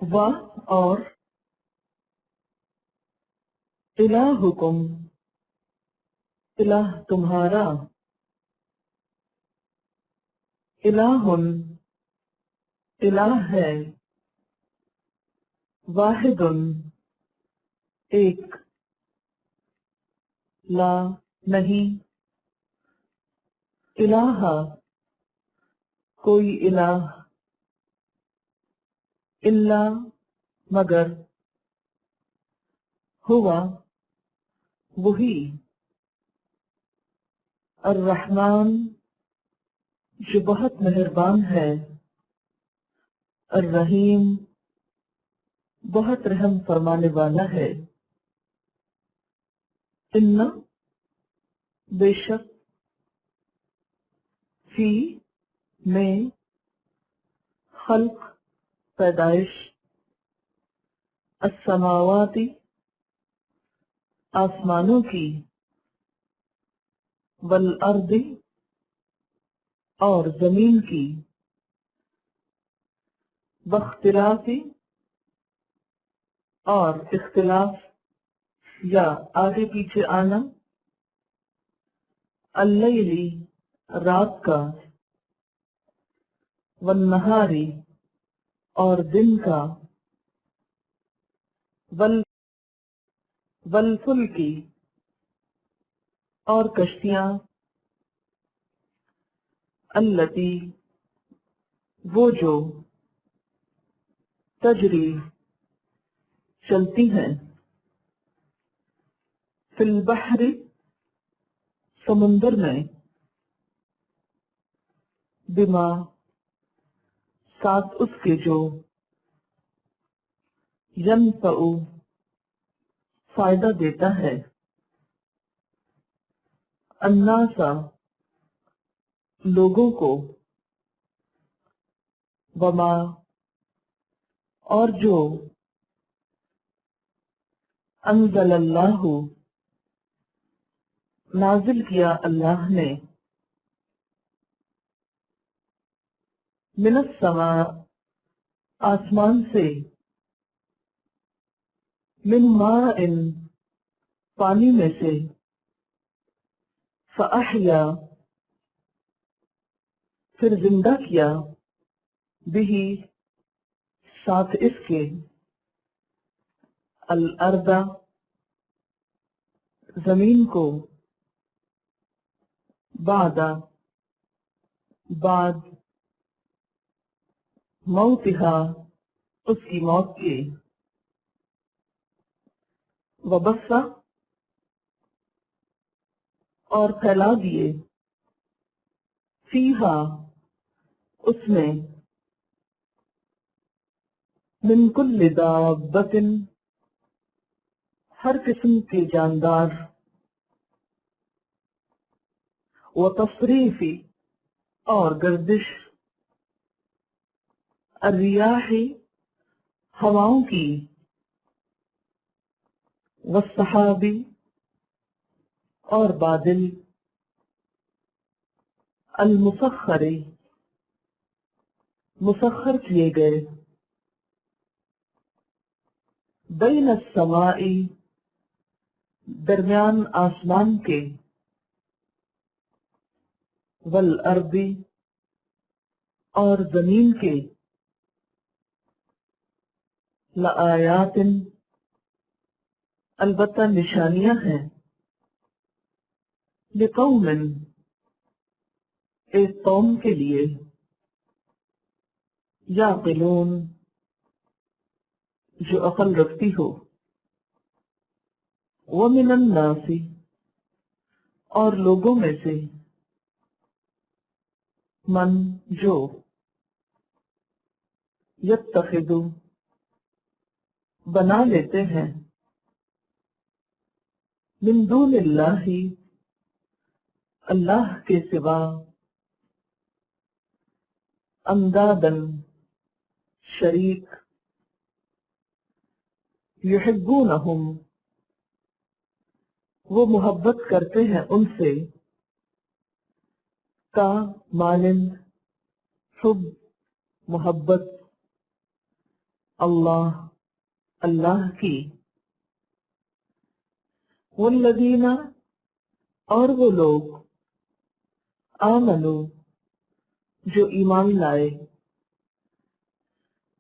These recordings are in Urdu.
و اور الہکم الہ تمہارا، الہن الہ ہے، واحد ایک، لا نہیں، الہ کوئی الہ، الا مگر، ہوا وہی، الرحمن جو بہت مہربان ہے، الرحیم بہت رحم فرمانے والا ہے، ان بے شک، فی میں، خلق پیدائش، السماواتی آسمانوں کی، والارض اور زمین کی، واختلافی اور اختلاف یا آگے پیچھے آنا، اللیلی رات کا، والنہاری اور دن کا، والفلکی اور کشتیاں، التی وہ جو، تجری چلتی ہیں، فی البحر سمندر میں، بما ساتھ اس کے جو، ینفع فائدہ دیتا ہے، الناس لوگوں کو، وما اور جو، انزل اللہ نازل کیا اللہ نے، من السماء آسمان سے، من ماء پانی میں سے، فأحیا پھر زندہ کیا، بہی ساتھ اس کے، الارض زمین کو، بعد موتہا اس کی موت کے، وبث اور پھیلا دیے، فیہا اس میں، من کل دابۃ ہر قسم کے جاندار، وتصریف اور گردش، الریاح ہواؤں کی، والسحاب اور بادل، المسخر مسخر کیے گئے، بین السماء درمیان آسمان کے، والارض اور زمین کے، لآیات البتہ نشانیاں ہیں، لقوم ایک قوم کے لیے، یعقلون جو عقل رکھتی ہو، ومن الناس اور لوگوں میں سے، من جو، یتخذ بنا لیتے ہیں، من دون اللہ اللہ کے سوا، اندادن شریک، یحبونہم وہ محبت کرتے ہیں ان سے، کا مانند، حب محبت، اللہ اللہ کی، والذین اور وہ لوگ، آمنو جو ایمان لائے،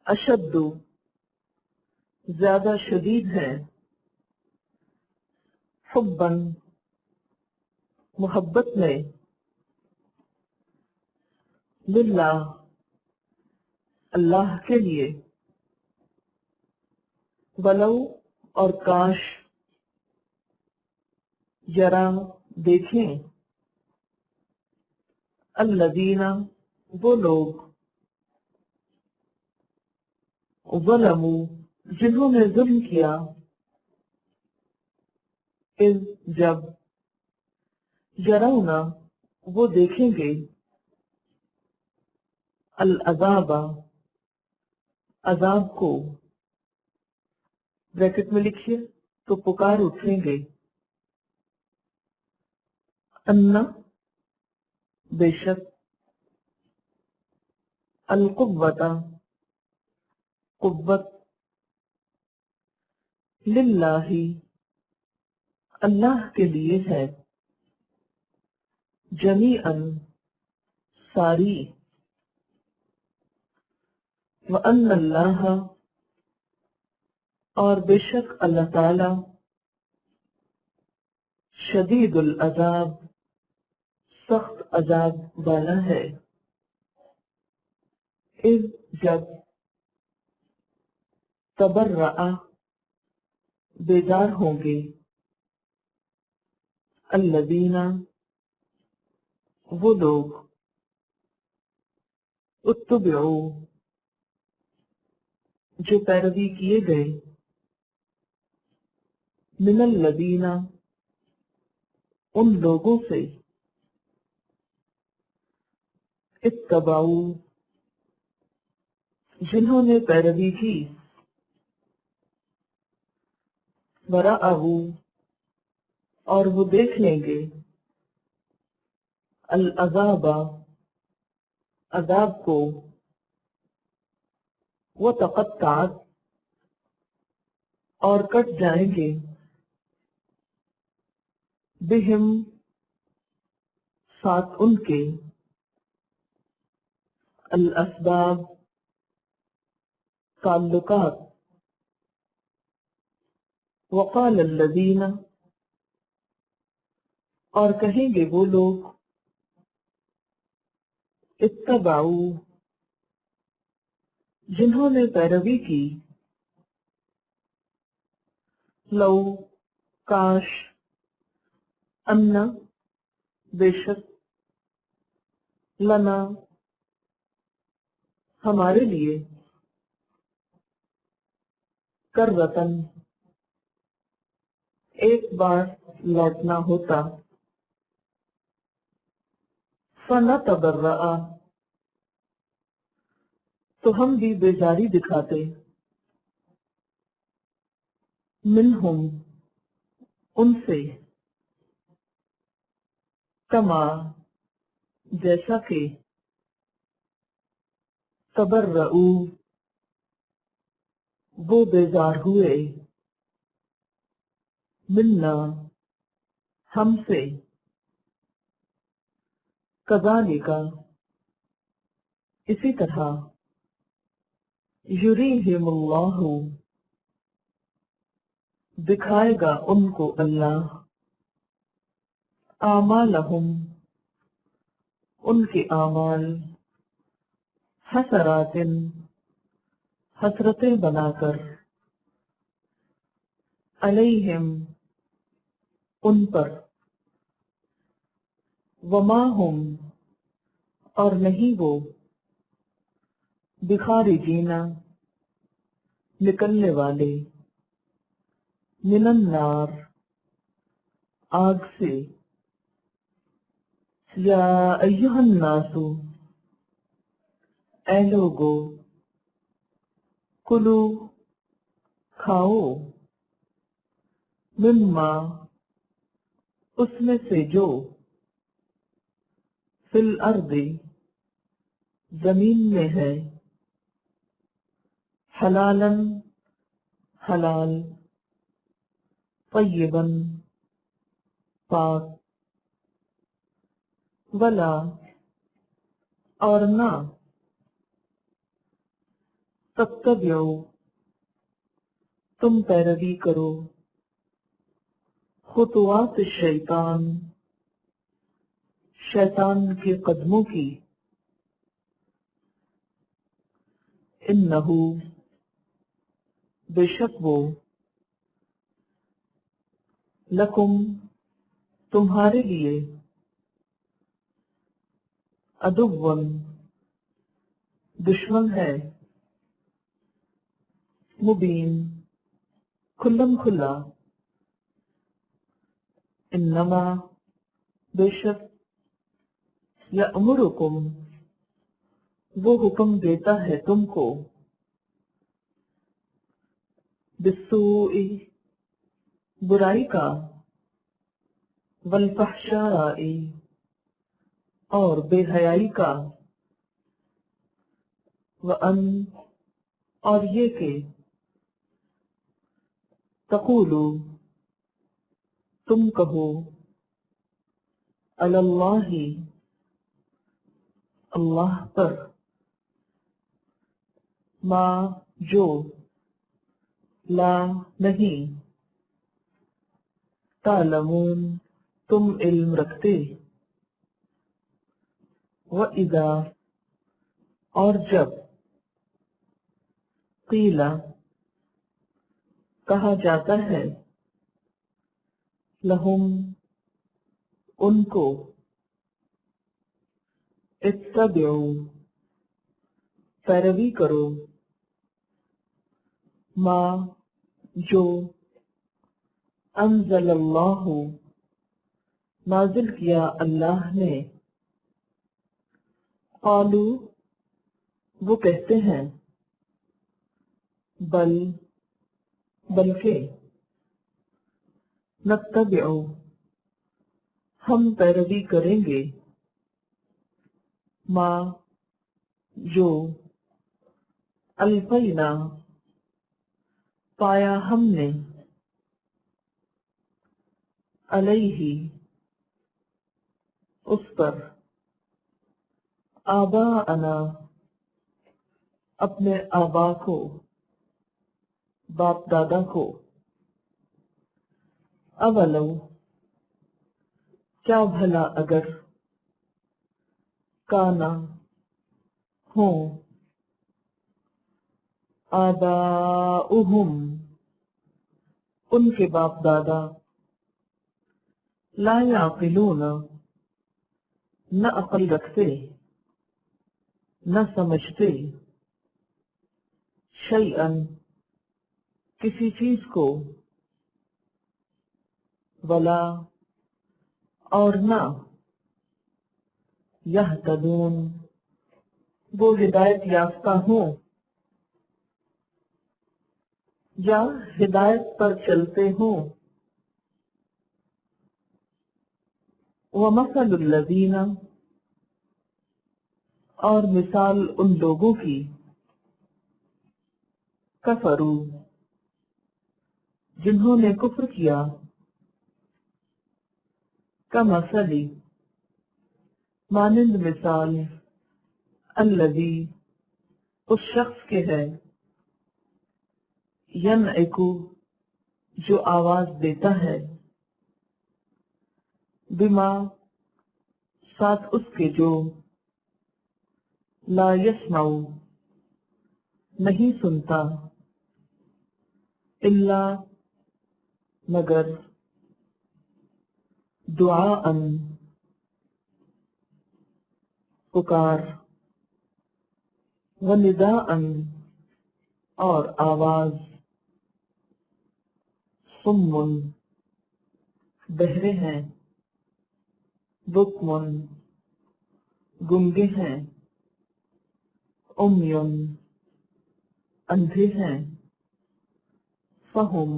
اشد زیادہ شدید ہیں، حباً محبت میں، للہ اللہ کے لیے، ولو اور کاش، یرا دیکھیں، الذین وہ لوگ، ظلموا جنہوں نے ظلم کیا، اذ جب، یرون وہ دیکھیں گے، العذاب عذاب کو، بریکٹ میں لکھیے تو پکار اٹھیں گے، ان بے شک، القوت قوت، للہ اللہ کے لیے ہے، جمیعاً ساری، وَأَنَّ اللَّهَ اور بے شک اللہ تعالی، شدید العذاب سخت عذاب والا ہے، اذ جب، تبرأ بیدار ہوں گے، الذین وہ لوگ، اتبعوا جو پیروی کیے گئے، من الذین ان لوگوں سے، اتبعوا جنہوں نے پیروی کی، ورأوا اور وہ دیکھ لیں گے، العذاب عذاب کو، وتقطعت اور کٹ جائیں گے، بہم ساتھ ان کے، الاسباب تعلقات، وقال الذین اور کہیں گے وہ لوگ، اتبعوا جنہوں نے پیروی کی، لو کاش، ان بے شک، لنا ہمارے لیے، کرۃن ایک بار لوٹنا ہوتا، فنتبرأ تو ہم بھی بیزاری دکھاتے، منہم ان سے، کما جیسا کہ، تبرؤ وہ بیزار ہوئے، منا ہم سے، کذالک اسی طرح، یریہم اللہ دکھائے گا ان کو اللہ، اعمالہم ان کے اعمال، حسرات حسرتیں بنا کر، علیہم ان پر، وما ہم اور نہیں وہ، بخارجین نکلنے والے، من النار آگ سے، یا ایہا الناس اے لوگو، کلو کھاؤ، مما اس میں سے جو، فی الارض زمین میں ہے، حلالا حلال، طیبا پاک، ولا اور نہ، تتبعوا تم پیروی کرو، خطوات الشیطان شیطان کے قدموں کی، انہو بے شک وہ، لکم تمہارے لیے، عدوً دشمن ہے، مبین کھلم کھلا، انما بے شک یأمرکم وہ حکم دیتا ہے تم کو، بالسوء برائی کا، والفحشاء اور بے حیائی کا، وَأَن اور یہ کہ تقولوا تم کہو، علی اللہ اللہ پر، ما جو لا نہیں، تعلمون تم علم رکھتے، وَإِذَا اور جب، قیل کہا جاتا ہے، لہم ان کو، اتبعوا پیروی کرو، ما جو انزل اللہ نازل کیا اللہ نے، قالو وہ کہتے ہیں، بلکہ نتبع ہم پیروی کریں گے، ما جو الفینا پایا ہم نے، علیہ اس پر، آباءنا اپنے آبا کو، باپ دادا کو، اولو کیا بھلا اگر، کانا ہوں، آباؤہم ان کے باپ دادا، لا یعقلون نہ عقل رکھتے، نہ سمجھتے، شیئن کسی چیز کو، ولا اور نہ، یہتدون وہ ہدایت یافتہ ہوں، یا ہدایت پر چلتے ہوں، وَمَثَلُ الَّذِينَ اور مثال ان لوگوں کی، کفروا جنہوں نے کفر کیا، کمثل مانند مثال، الذی اس شخص کے ہے، ینعق جو آواز دیتا ہے، بما ساتھ اس کے جو، لا یسمع نہیں سنتا، الا مگر، دعاء پکار، ونداء اور آواز، صم بہرے ہیں، بکم گنگے ہیں، عمی اندھے ہیں، فہم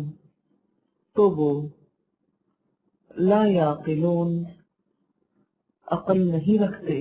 تو وہ، لا یعقلون عقل نہیں رکھتے۔